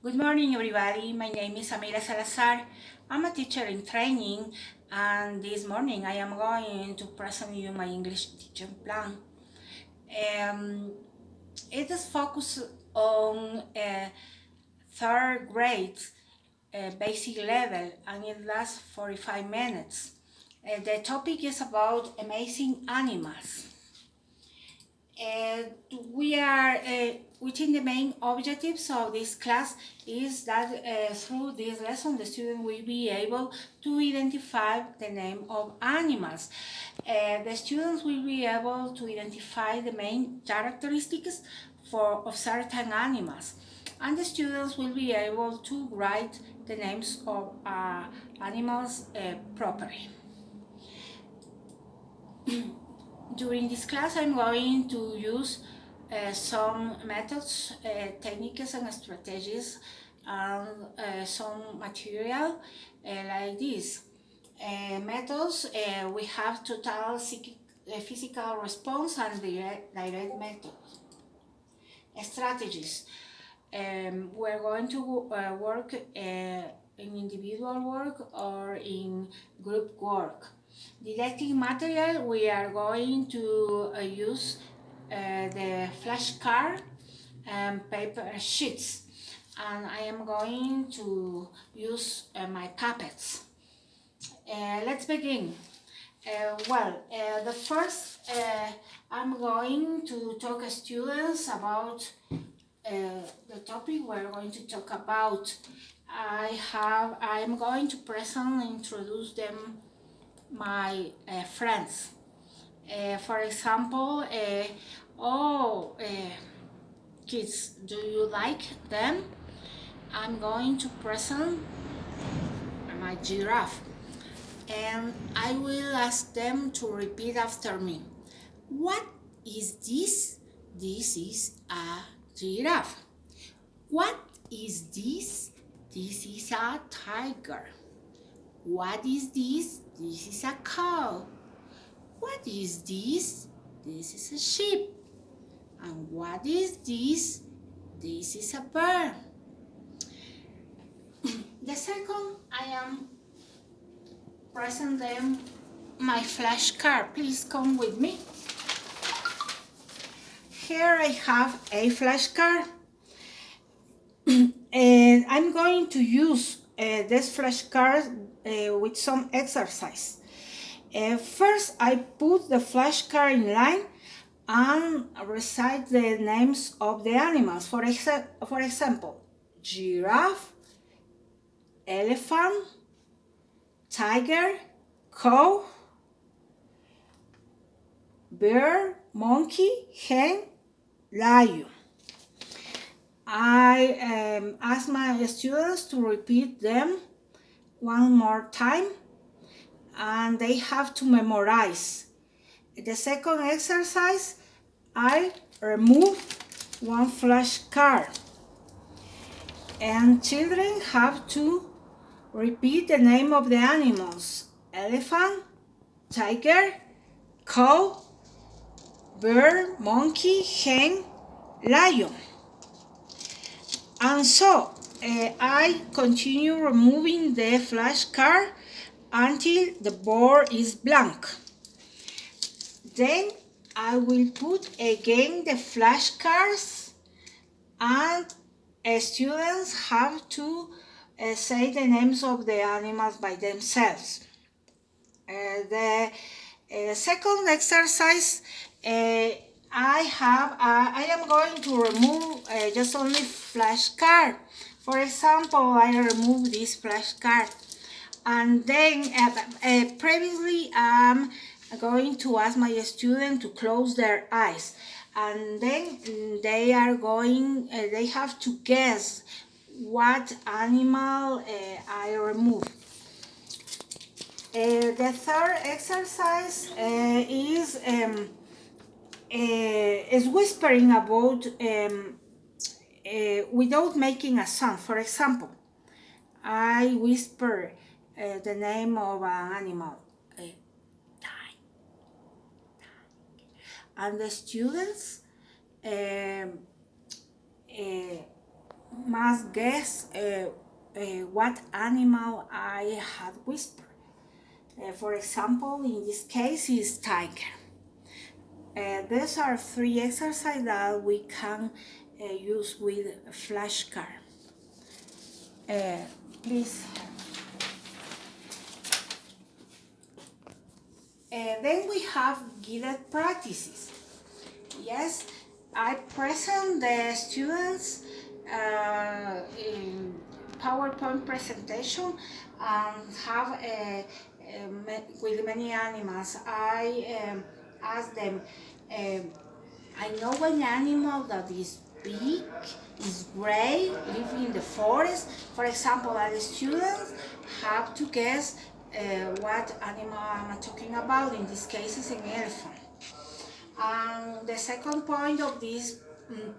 Good morning, everybody. My name is Amira Salazar. I'm a teacher in training, and this morning I am going to present you my English teaching plan. Um, it is focused on third grade basic level, and it lasts 45 minutes. The topic is about amazing animals. Uh, we are within the main objectives of this class is that through this lesson the student will be able to identify the name of animals. The students will be able to identify the main characteristics of certain animals, and the students will be able to write the names of animals properly. During this class, I'm going to use some methods, techniques, and strategies, and some material like this. Methods, we have total physical response and direct methods. Strategies. We're going to work in individual work or in group work. Didactic material, we are going to use the flashcard and paper sheets, and I am going to use my puppets. Let's begin. The first, I'm going to talk to students about the topic we're going to talk about. I am going to present and introduce them my friends. For example, kids, do you like them? I'm going to present my giraffe, and I will ask them to repeat after me. What is this? This is a giraffe. What is this? This is a tiger. What is this? This is a cow. What is this? This is a sheep. And what is this? This is a bird. The second, I am present them my flashcard. Please come with me. Here I have a flashcard. And I'm going to use this flashcard with some exercise. First, I put the flashcard in line and recite the names of the animals. For example, giraffe, elephant, tiger, cow, bear, monkey, hen, lion. I ask my students to repeat them one more time, and they have to memorize. The second exercise, I remove one flashcard, and children have to repeat the name of the animals: elephant, tiger, cow, bear, monkey, hen, lion. And so I continue removing the flashcard until the board is blank. Then I will put again the flashcards, and students have to say the names of the animals by themselves. The second exercise, I am going to remove just only flashcard. For example, I remove this flashcard, and then previously I'm going to ask my student to close their eyes, and then they have to guess what animal I remove. The third exercise is whispering about without making a sound. For example, I whisper the name of an animal, and the students must guess what animal I had whispered. For example, in this case is tiger. These are three exercises that we can use with flashcard. Please. Then we have guided practices. Yes, I present the students in PowerPoint presentation and have with many animals. I ask them, I know an animal that is big, is gray, live in the forest. For example, the students have to guess what animal I'm talking about. In this case, it's an elephant. And the second point of this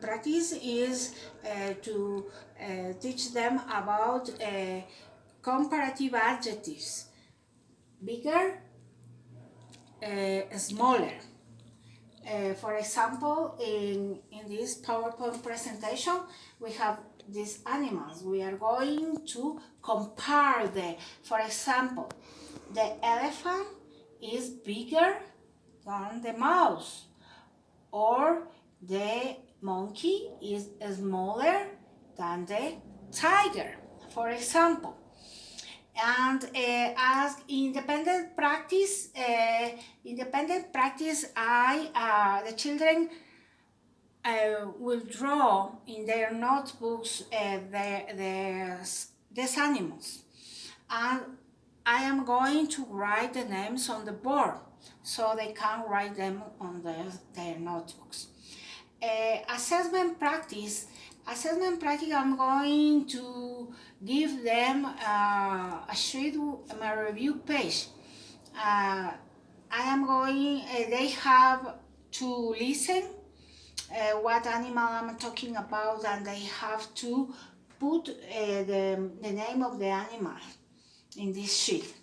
practice is to teach them about comparative adjectives. Bigger, smaller. For example, in this PowerPoint presentation, we have these animals. We are going to compare for example, the elephant is bigger than the mouse, or the monkey is smaller than the tiger, for example. And as independent practice, the children will draw in their notebooks these animals, and I am going to write the names on the board so they can write them on their notebooks. Assessment practice, I'm going to give them a sheet, a review page. I am going, they have to listen what animal I'm talking about, and they have to put the name of the animal in this sheet.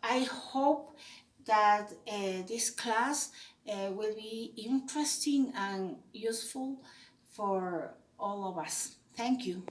I hope that this class will be interesting and useful for all of us. Thank you.